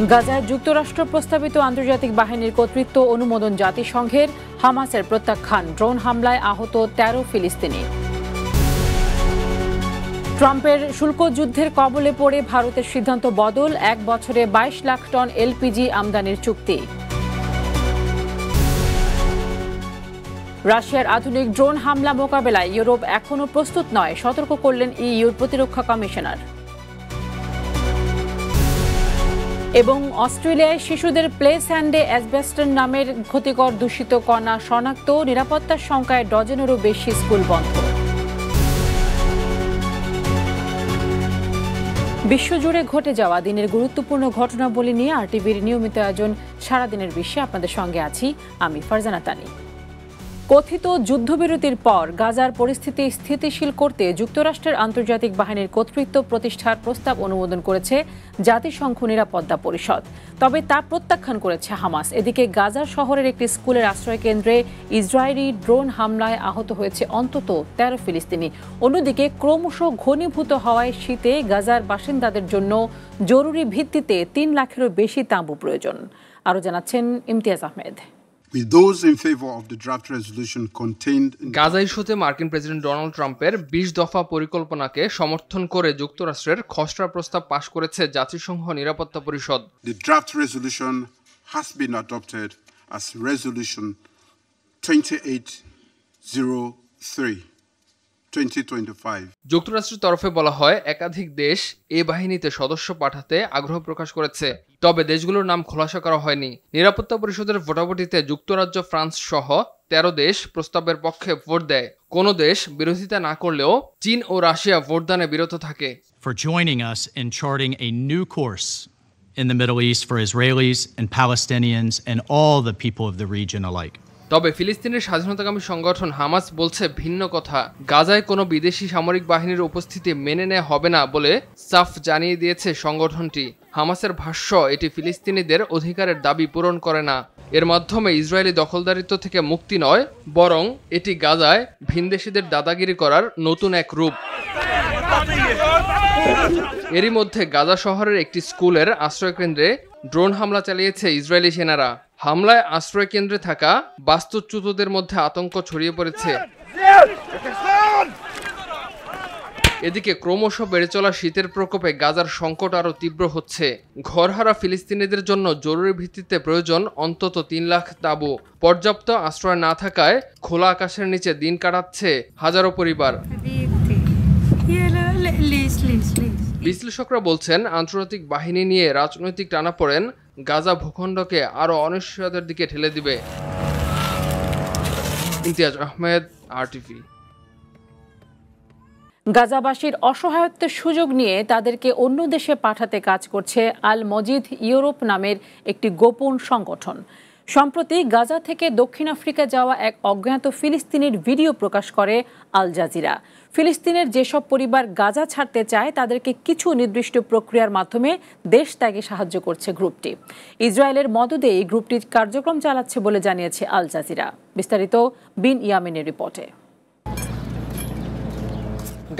গাজায় যুক্তরাষ্ট্র প্রস্তাবিত আন্তর্জাতিক বাহিনীর কর্তৃত্ব অনুমোদন জাতিসংঘের, হামাসের প্রত্যাখ্যান, ড্রোন হামলায় আহত ১৩ ফিলিস্তিনি। ট্রাম্পের শুল্ক যুদ্ধের কবলে পড়ে ভারতের সিদ্ধান্ত বদল, ১ বছরে ২২ লাখ টন এলপিজি আমদানির চুক্তি। রাশিয়ার আধুনিক ড্রোন হামলা মোকাবেলায় ইউরোপ এখনও প্রস্তুত নয়, সতর্ক করলেন ইইউর প্রতিরক্ষা কমিশনার। এবং অস্ট্রেলিয়ায় শিশুদের প্লে স্যান্ডে অ্যাসবেস্টস নামের ক্ষতিকর দূষিত কণা শনাক্ত, নিরাপত্তার শঙ্কায় ডজনেরও বেশি স্কুল বন্ধ। বিশ্বজুড়ে ঘটে যাওয়া দিনের গুরুত্বপূর্ণ ঘটনাবলী নিয়ে আরটিভির নিয়মিত আয়োজন সারাদিনের বিশ্বে আপনাদের সঙ্গে আছি আমি ফারজানা তানি। কথিত যুদ্ধবিরতির পর গাজার পরিস্থিতি স্থিতিশীল করতে যুক্তরাষ্ট্রের আন্তর্জাতিক বাহিনীর কর্তৃত্ব প্রতিষ্ঠার প্রস্তাব অনুমোদন করেছে জাতিসংঘ নিরাপত্তা পরিষদ, তবে তা প্রত্যাখ্যান করেছে হামাস। এদিকে গাজা শহরের একটি স্কুলের আশ্রয়কেন্দ্রে ইসরায়েলি ড্রোন হামলায় আহত হয়েছে অন্তত ১৩ ফিলিস্তিনি। অন্যদিকে ক্রমশ ঘনীভূত হওয়ায় শীতে গাজার বাসিন্দাদের জন্য জরুরি ভিত্তিতে ৩ লাখেরও বেশি তাঁবু প্রয়োজন। আরও জানাচ্ছেন ইমতিয়াজ আহমেদ। গাজা ইস্যুতে মার্কিন প্রেসিডেন্ট ডোনাল্ড ট্রাম্পের ২০ দফা পরিকল্পনাকে সমর্থন করে যুক্তরাষ্ট্রের খসড়া প্রস্তাব পাশ করেছে জাতিসংঘ নিরাপত্তা পরিষদ। The draft resolution has been adopted as Resolution 2803/2025. যুক্তরাষ্ট্রের তরফে বলা হয়, একাধিক দেশ এই বাহিনীতে সদস্য পাঠাতে আগ্রহ প্রকাশ করেছে, তবে দেশগুলোর নাম খোলাসা করা হয়নি। নিরাপত্তা পরিষদের ভোটাভুটিতে যুক্তরাজ্য, ফ্রান্স সহ ১৩ দেশ প্রস্তাবের পক্ষে ভোট দেয়। কোনো দেশ বিরোধিতা না করলেও চীন ও রাশিয়া ভোটদানে বিরত থাকে। For joining us in charting a new course in the Middle East for Israelis and Palestinians and all the people of the region alike. তবে ফিলিস্তিনের স্বাধীনতাকামী সংগঠন হামাস বলছে ভিন্ন কথা। গাজায় কোনো বিদেশি সামরিক বাহিনীর উপস্থিতি মেনে নেওয়া হবে না বলে সাফ জানিয়ে দিয়েছে সংগঠনটি। হামাসের ভাষ্য, এটি ফিলিস্তিনিদের অধিকারের দাবি পূরণ করে না। এর মাধ্যমে ইসরায়েলি দখলদারিত্ব থেকে মুক্তি নয়, বরং এটি গাজায় ভিনদেশীদের দাদাগিরি করার নতুন এক রূপ। এরই মধ্যে গাজা শহরের একটি স্কুলের আশ্রয়কেন্দ্রে ড্রোন হামলা চালিয়েছে ইসরায়েলি সেনারা। হামলায় আশ্রয়কেন্দ্রে থাকা বাস্তুচ্যুতদের মধ্যে আতঙ্ক ছড়িয়ে পড়েছে। এদিকে ক্রমশ বেড়ে চলা শীতের প্রকোপে গাজার সংকট আরও তীব্র হচ্ছে। ঘরহারা ফিলিস্তিনিদের জন্য জরুরি ভিত্তিতে প্রয়োজন অন্তত ৩ লাখ তাঁবু। পর্যাপ্ত আশ্রয় না থাকায় খোলা আকাশের নিচে দিন কাটাচ্ছে হাজারো পরিবার। বিশ্লেষকরা বলছেন, আন্তর্জাতিক বাহিনী নিয়ে রাজনৈতিক টানাপোড়েন গাজা ভূখণ্ডকে আরও অনিশ্চয়তার দিকে ঠেলে দিবে। ইমতিয়াজ আহমেদ, আরটিভি। গাজাবাসীর অসহায়ত্বের সুযোগ নিয়ে তাদেরকে অন্য দেশে পাঠাতে কাজ করছে আল মজিদ ইউরোপ নামের একটি গোপন সংগঠন। সম্প্রতি গাজা থেকে দক্ষিণ আফ্রিকা যাওয়া এক অজ্ঞাত ফিলিস্তিনির ভিডিও প্রকাশ করে আল জাজিরা। ফিলিস্তিনের যেসব পরিবার গাজা ছাড়তে চায় তাদেরকে কিছু নির্দিষ্ট প্রক্রিয়ার মাধ্যমে দেশ ত্যাগে সাহায্য করছে গ্রুপটি। ইসরায়েলের মদদে এই গ্রুপটি কার্যক্রম চালাচ্ছে বলে জানিয়েছে আল জাজিরা। বিস্তারিত বিন ইয়ামিনের রিপোর্টে।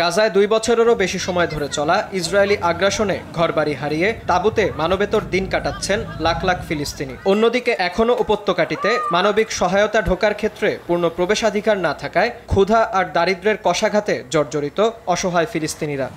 গাজায় ২ বছরেরও বেশি সময় ধরে চলা ইসরায়েলি আগ্রাসনে ঘরবাড়ি হারিয়ে তাঁবুতে মানবেতর দিন কাটাচ্ছেন লাখ লাখ ফিলিস্তিনি। অন্যদিকে এখনও উপত্যকাটিতে মানবিক সহায়তা ঢোকার ক্ষেত্রে পূর্ণ প্রবেশাধিকার না থাকায় ক্ষুধা আর দারিদ্র্যের কষাঘাতে জর্জরিত অসহায় ফিলিস্তিনিরা।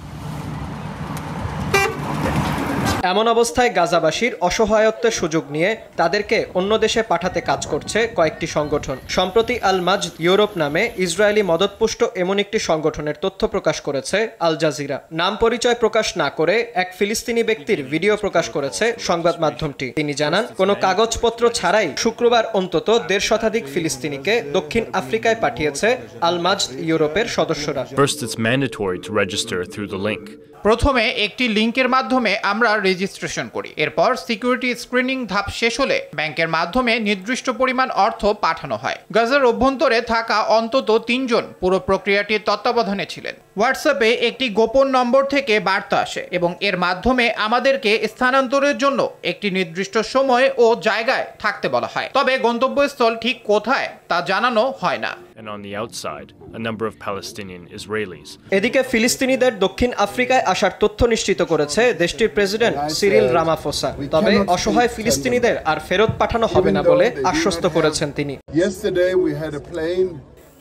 এমন অবস্থায় গাজাবাসীর অসহায়ত্বের সুযোগ নিয়ে তাদেরকে অন্য দেশে পাঠাতে কাজ করছে কয়েকটি সংগঠন। সম্প্রতি আল মজিদ ইউরোপ নামে ইসরায়েলি মদতপুষ্ট এমন একটি সংগঠনের তথ্য প্রকাশ করেছে আল জাজিরা। নাম পরিচয় প্রকাশ না করে এক ফিলিস্তিনি ব্যক্তির ভিডিও প্রকাশ করেছে সংবাদ মাধ্যমটি। তিনি জানান, কোনো কাগজপত্র ছাড়াই শুক্রবার অন্তত ১৫০ শতাধিক ফিলিস্তিনিকে দক্ষিণ আফ্রিকায় পাঠিয়েছে আল মজিদ ইউরোপের সদস্যরা। First, it's mandatory to register through the link. প্রথমে একটি লিংকের মাধ্যমে আমরা রেজিস্ট্রেশন করি। এরপর সিকিউরিটি স্ক্রিনিং ধাপ শেষ হলে ব্যাংকের মাধ্যমে নির্দিষ্ট পরিমাণ অর্থ পাঠানো হয়। গাজার অভ্যন্তরে থাকা অন্তত ৩ জন পুরো প্রক্রিয়াটির তত্ত্বাবধানে ছিলেন। হোয়াটসঅ্যাপে একটি গোপন নম্বর থেকে বার্তা আসে এবং এর মাধ্যমে আমাদেরকে স্থানান্তরের জন্য একটি নির্দিষ্ট সময় ও জায়গায় থাকতে বলা হয়, তবে গন্তব্যস্থল ঠিক কোথায় তা জানানো হয় না। and on the outside, a number of Palestinian Israelis. এদিকে ফিলিস্তিনিদের দক্ষিণ আফ্রিকায় আসার তথ্য নিশ্চিত করেছে দেশটির প্রেসিডেন্ট সিরিল রামাফোসা। তবে অসহায় ফিলিস্তিনিদের আর ফেরত পাঠানো হবে না বলে আশ্বস্ত করেছেন তিনি।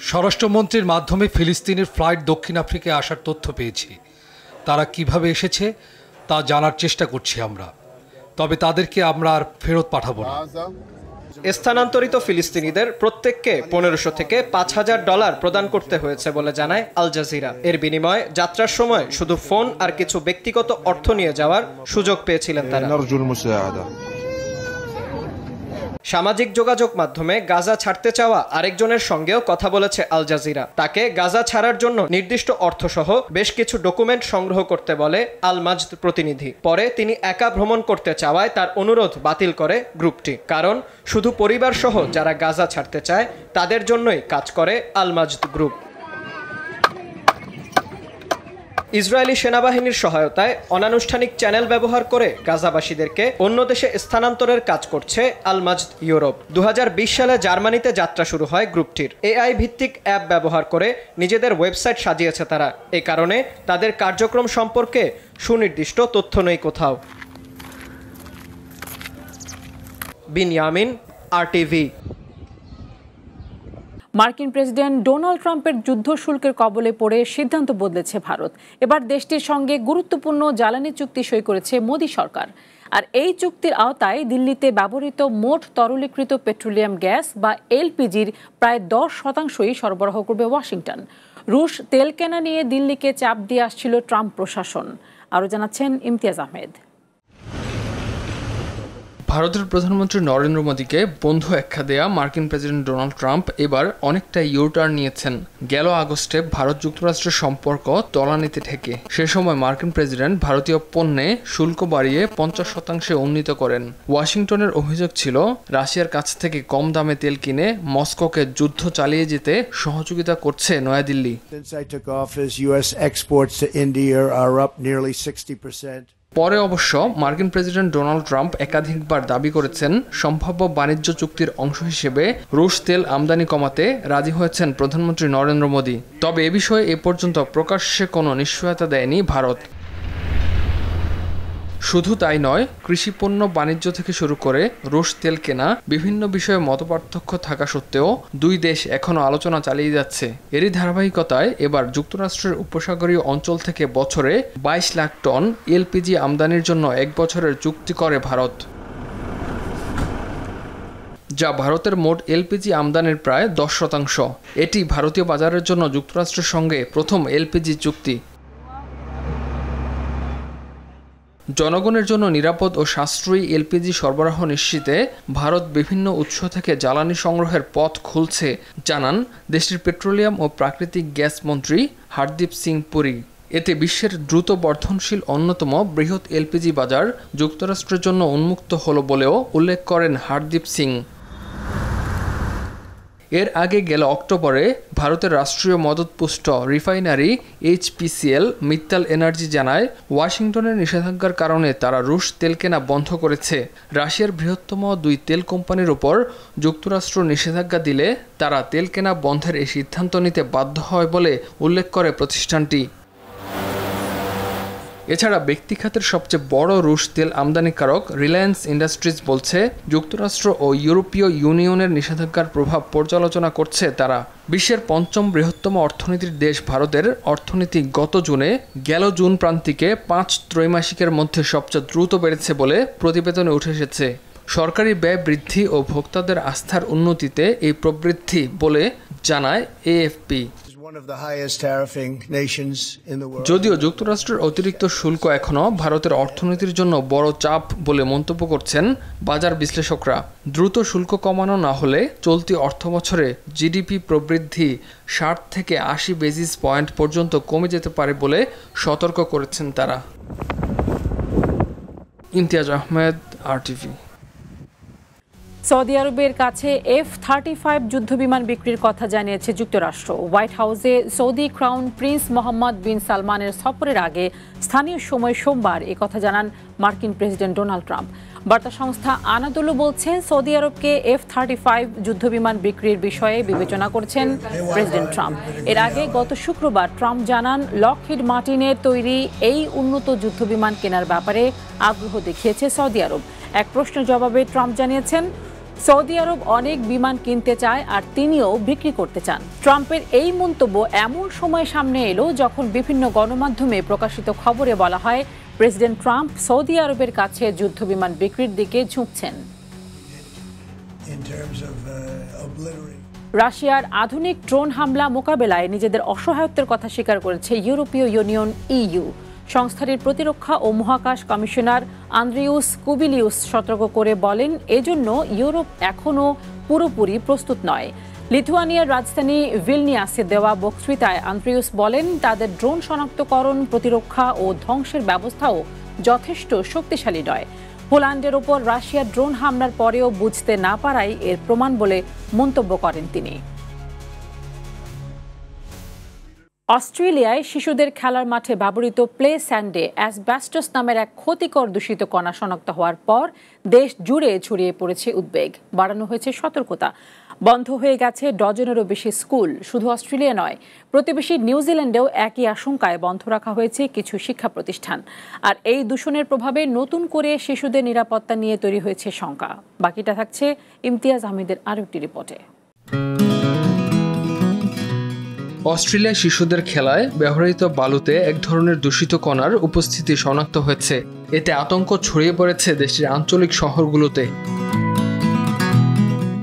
স্বরাষ্ট্রমন্ত্রীর মাধ্যমে ফিলিস্তিনের ফ্লাইট দক্ষিণ আফ্রিকায় আসার তথ্য পেয়েছি। তারা কিভাবে এসেছে তা জানার চেষ্টা করছি আমরা, তবে তাদেরকে আমরা আর ফেরত পাঠাবো না। স্থানান্তরিত ফিলিস্তিনিদের প্রত্যেককে $1500 থেকে $5000 প্রদান করতে হয়েছে বলে জানায় আল জাজিরা। এর বিনিময়ে যাত্রার সময় শুধু ফোন আর কিছু ব্যক্তিগত অর্থ নিয়ে যাওয়ার সুযোগ পেয়েছিলেন তারা। সামাজিক যোগাযোগ মাধ্যমে গাজা ছাড়তে চাওয়া আরেকজনের সঙ্গেও কথা বলেছে আল জাজিরা। তাকে গাজা ছাড়ার জন্য নির্দিষ্ট অর্থসহ বেশ কিছু ডকুমেন্ট সংগ্রহ করতে বলে আল মাজদ প্রতিনিধি। পরে তিনি একা ভ্রমণ করতে চাওয়ায় তার অনুরোধ বাতিল করে গ্রুপটি। কারণ শুধু পরিবার সহ যারা গাজা ছাড়তে চায় তাদের জন্যই কাজ করে আল মাজদ গ্রুপ। ইসরায়েলি সেনাবাহিনীর সহায়তায় অনানুষ্ঠানিক চ্যানেল ব্যবহার করে গাজাবাসীদেরকে অন্য দেশে স্থানান্তরের কাজ করছে আল মাজদ ইউরোপ। 2020 সালে জার্মানিতে যাত্রা শুরু হয় গ্রুপটির। এআই ভিত্তিক অ্যাপ ব্যবহার করে নিজেদের ওয়েবসাইট সাজিয়েছে তারা। এ কারণে তাদের কার্যক্রম সম্পর্কে সুনির্দিষ্ট তথ্য নেই কোথাও। বিনয়ামিন, RTV। মার্কিন প্রেসিডেন্ট ডোনাল্ড ট্রাম্পের যুদ্ধ শুল্কের কবলে পড়ে সিদ্ধান্ত বদলেছে ভারত। এবার দেশটির সঙ্গে গুরুত্বপূর্ণ জ্বালানি চুক্তি সই করেছে মোদি সরকার। আর এই চুক্তির আওতায় দিল্লিতে ব্যবহৃত মোট তরলীকৃত পেট্রোলিয়াম গ্যাস বা LPGর প্রায় 10% সরবরাহ করবে ওয়াশিংটন। রুশ তেল কেনা নিয়ে দিল্লিকে চাপ দিয়ে আসছিল ট্রাম্প প্রশাসন। আরও জানাচ্ছেন ইমতিয়াজ আহমেদ। ভারতের প্রধানমন্ত্রী নরেন্দ্র মোদীকে বন্ধু আখ্যা দেয়া মার্কিন প্রেসিডেন্ট ডোনাল্ড ট্রাম্প এবার অনেকটা ইউটার্ন নিয়েছেন। গেল আগস্টে ভারত যুক্তরাষ্ট্রের সম্পর্ক তলানিতে ঠেকে। সে সময় মার্কিন প্রেসিডেন্ট ভারতীয় পণ্যে শুল্ক বাড়িয়ে 50% উন্নীত করেন। ওয়াশিংটনের অভিযোগ ছিল রাশিয়ার কাছ থেকে কম দামে তেল কিনে মস্কোকে যুদ্ধ চালিয়ে যেতে সহযোগিতা করছে নয়াদিল্লি। পরে অবশ্য মার্কিন প্রেসিডেন্ট ডোনাল্ড ট্রাম্প একাধিকবার দাবি করেছেন সম্ভাব্য বাণিজ্য চুক্তির অংশ হিসেবে রুশ তেল আমদানি কমাতে রাজি হয়েছেন প্রধানমন্ত্রী নরেন্দ্র মোদী। তবে এ বিষয়ে এ পর্যন্ত প্রকাশ্যে কোনো নিশ্চয়তা দেয়নি ভারত। শুধু তাই নয়, কৃষিপণ্য বাণিজ্য থেকে শুরু করে রুশ তেল কেনা বিভিন্ন বিষয়ে মতপার্থক্য থাকা সত্ত্বেও দুই দেশ এখনও আলোচনা চালিয়ে যাচ্ছে। এরই ধারাবাহিকতায় এবার যুক্তরাষ্ট্রের উপসাগরীয় অঞ্চল থেকে বছরে 22 লাখ টন LPG আমদানির জন্য 1 বছরের চুক্তি করে ভারত, যা ভারতের মোট LPG আমদানির প্রায় 10%। এটি ভারতীয় বাজারের জন্য যুক্তরাষ্ট্রের সঙ্গে প্রথম LPG চুক্তি। জনগণের জন্য নিরাপদ ও সাশ্রয়ী LPG সরবরাহ নিশ্চিতে ভারত বিভিন্ন উৎস থেকে জ্বালানি সংগ্রহের পথ খুলছে জানান দেশটির পেট্রোলিয়াম ও প্রাকৃতিক গ্যাস মন্ত্রী হরদীপ সিং পুরী। এতে বিশ্বের দ্রুত বর্ধনশীল অন্যতম বৃহৎ LPG বাজার যুক্তরাষ্ট্রের জন্য উন্মুক্ত হলো বলেও উল্লেখ করেন হরদীপ সিং। এর আগে গেল অক্টোবরে ভারতের রাষ্ট্রীয় মদতপুষ্ট রিফাইনারি HPCL মিত্তাল এনার্জি জানায় ওয়াশিংটনের নিষেধাজ্ঞার কারণে তারা রুশ তেল কেনা বন্ধ করেছে। রাশিয়ার বৃহত্তম 2 তেল কোম্পানির উপর যুক্তরাষ্ট্র নিষেধাজ্ঞা দিলে তারা তেল কেনা বন্ধের এই সিদ্ধান্ত নিতে বাধ্য হয় বলে উল্লেখ করে প্রতিষ্ঠানটি। এছাড়া ব্যক্তি খাতের সবচেয়ে বড় রুশ তেল আমদানিকারক রিলায়েন্স ইন্ডাস্ট্রিজ বলছে যুক্তরাষ্ট্র ও ইউরোপীয় ইউনিয়নের নিষেধাজ্ঞার প্রভাব পর্যালোচনা করছে তারা। বিশ্বের 5ম বৃহত্তম অর্থনীতির দেশ ভারতের অর্থনীতি গত জুনে গেল জুন প্রান্তিকে 5 ত্রৈমাসিকের মধ্যে সবচেয়ে দ্রুত বেড়েছে বলে প্রতিবেদনে উঠে এসেছে। সরকারি ব্যয় বৃদ্ধি ও ভোক্তাদের আস্থার উন্নতিতে এই প্রবৃদ্ধি বলে জানায় AFP। যদিও যুক্তরাষ্ট্রের অতিরিক্ত শুল্ক এখনও ভারতের অর্থনীতির জন্য বড় চাপ বলে মন্তব্য করছেন বাজার বিশ্লেষকরা। দ্রুত শুল্ক কমানো না হলে চলতি অর্থবছরে GDP প্রবৃদ্ধি 60 থেকে 80 বেসিস পয়েন্ট পর্যন্ত কমে যেতে পারে বলে সতর্ক করেছেন তারা। ইমতিয়াজ আহমেদ, RTV। সৌদি আরবের কাছে F-35 যুদ্ধবিমান বিক্রির কথা জানিয়েছে যুক্তরাষ্ট্র। হোয়াইট হাউসে সৌদি ক্রাউন প্রিন্স মোহাম্মদ বিন সালমানের সফরের আগে স্থানীয় সময় সোমবার একথা জানান মার্কিন প্রেসিডেন্ট ডোনাল্ড ট্রাম্প। বার্তা সংস্থা আনাদোলু বলছে, সৌদি আরবকে F-35 যুদ্ধবিমান বিক্রির বিষয়ে বিবেচনা করছেন প্রেসিডেন্ট ট্রাম্প। এর আগে গত শুক্রবার ট্রাম্প জানান, লকহিড মার্টিনের তৈরি এই উন্নত যুদ্ধবিমান কেনার ব্যাপারে আগ্রহ দেখিয়েছে সৌদি আরব। এক প্রশ্নের জবাবে ট্রাম্প জানিয়েছেন, সৌদি আরব অনেক বিমান কিনতে চায় আর তিনিও বিক্রি করতে চান। ট্রাম্পের এই মন্তব্য এমন সময় সামনে এলো যখন বিভিন্ন গণমাধ্যমে প্রকাশিত খবরে বলা হয় প্রেসিডেন্ট ট্রাম্প সৌদি আরবের কাছে যুদ্ধবিমান বিক্রির দিকে ঝুঁকছেন। রাশিয়ার আধুনিক ড্রোন হামলা মোকাবেলায় নিজেদের অসহায়ত্বের কথা স্বীকার করেছে ইউরোপীয় ইউনিয়ন EU। সংস্থাটির প্রতিরক্ষা ও মহাকাশ কমিশনার আন্দ্রিউস কুবিলিউস সতর্ক করে বলেন, এজন্য ইউরোপ এখনও পুরোপুরি প্রস্তুত নয়। লিথুয়ানিয়ার রাজধানী ভিলনিয়াসে দেওয়া বক্তৃতায় আন্দ্রিউস বলেন, তাদের ড্রোন শনাক্তকরণ, প্রতিরক্ষা ও ধ্বংসের ব্যবস্থাও যথেষ্ট শক্তিশালী নয়। পোল্যান্ডের ওপর রাশিয়ার ড্রোন হামলার পরেও বুঝতে না পারাই এর প্রমাণ বলে মন্তব্য করেন তিনি। অস্ট্রেলিয়ায় শিশুদের খেলার মাঠে ব্যবহৃত প্লে স্যান্ডে অ্যাসবেস্টস নামের এক ক্ষতিকর দূষিত কণা শনাক্ত হওয়ার পর দেশ জুড়ে ছড়িয়ে পড়েছে উদ্বেগ। বাড়ানো হয়েছে সতর্কতা। বন্ধ হয়ে গেছে ডজনেরও বেশি স্কুল। শুধু অস্ট্রেলিয়া নয়, প্রতিবেশী নিউজিল্যান্ডেও একই আশঙ্কায় বন্ধ রাখা হয়েছে কিছু শিক্ষা প্রতিষ্ঠান। আর এই দূষণের প্রভাবে নতুন করে শিশুদের নিরাপত্তা নিয়ে তৈরি হয়েছে শঙ্কা। বাকিটা থাকছে ইমতিয়াজ আহমেদের আরও একটি রিপোর্টে। অস্ট্রেলিয়ায় শিশুদের খেলায় ব্যবহৃত বালুতে এক ধরনের দূষিত কণার উপস্থিতি শনাক্ত হয়েছে। এতে আতঙ্ক ছড়িয়ে পড়েছে দেশটির আঞ্চলিক শহরগুলোতে।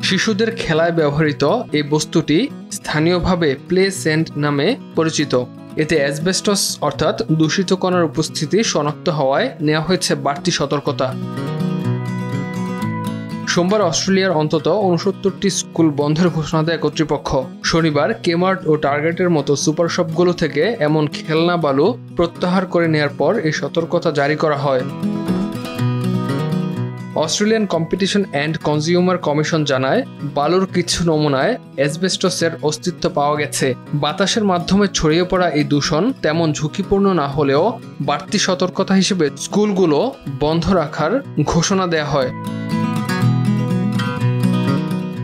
শিশুদের খেলায় ব্যবহৃত এই বস্তুটি স্থানীয়ভাবে প্লে স্যান্ড নামে পরিচিত। এতে অ্যাসবেস্টস অর্থাৎ দূষিত কণার উপস্থিতি শনাক্ত হওয়ায় নেওয়া হয়েছে বাড়তি সতর্কতা। সোমবার অস্ট্রেলিয়ার অন্তত 69টি স্কুল বন্ধের ঘোষণা দেয় কর্তৃপক্ষ। শনিবার কেমার্ট ও টার্গেটের মতো সুপার শপগুলো থেকে এমন খেলনা বালু প্রত্যাহার করে নেয়ার পর এই সতর্কতা জারি করা হয়। Australian competition and consumer commission জানায়, বালুর কিছু নমুনায় অ্যাসবেস্টসের অস্তিত্ব পাওয়া গেছে। বাতাসের মাধ্যমে ছড়িয়ে পড়া এই দূষণ তেমন ঝুঁকিপূর্ণ না হলেও বাড়তি সতর্কতা হিসেবে স্কুলগুলো বন্ধ রাখার ঘোষণা দেয়া হয়।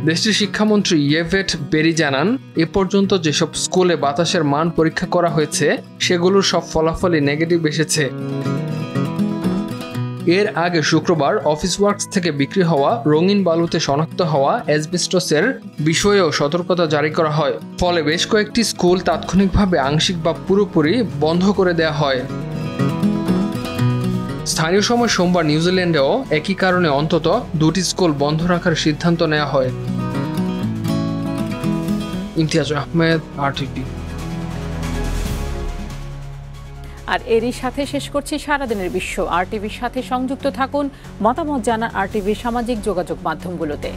দেশটির শিক্ষামন্ত্রী ইয়েভেট বেরি জানান, এ পর্যন্ত যেসব স্কুলে বাতাসের মান পরীক্ষা করা হয়েছে সেগুলোর সব ফলাফলই নেগেটিভ এসেছে। এর আগে শুক্রবার অফিস ওয়ার্কস থেকে বিক্রি হওয়া রঙিন বালুতে শনাক্ত হওয়া অ্যাসবেস্টসের বিষয়েও সতর্কতা জারি করা হয়। ফলে বেশ কয়েকটি স্কুল তাৎক্ষণিকভাবে আংশিক বা পুরোপুরি বন্ধ করে দেওয়া হয়। স্থানীয় সময় সোমবার নিউজিল্যান্ডেও একই কারণে অন্তত 2টি স্কুল বন্ধ রাখার সিদ্ধান্ত নেওয়া হয়। ইমতিয়াজ আহমেদ, RTV। আর এরই সাথে শেষ করছি সারাদিনের বিশ্ব। RTVর সাথে সংযুক্ত থাকুন, মতামত জানান RTVর সামাজিক যোগাযোগ মাধ্যমগুলোতে।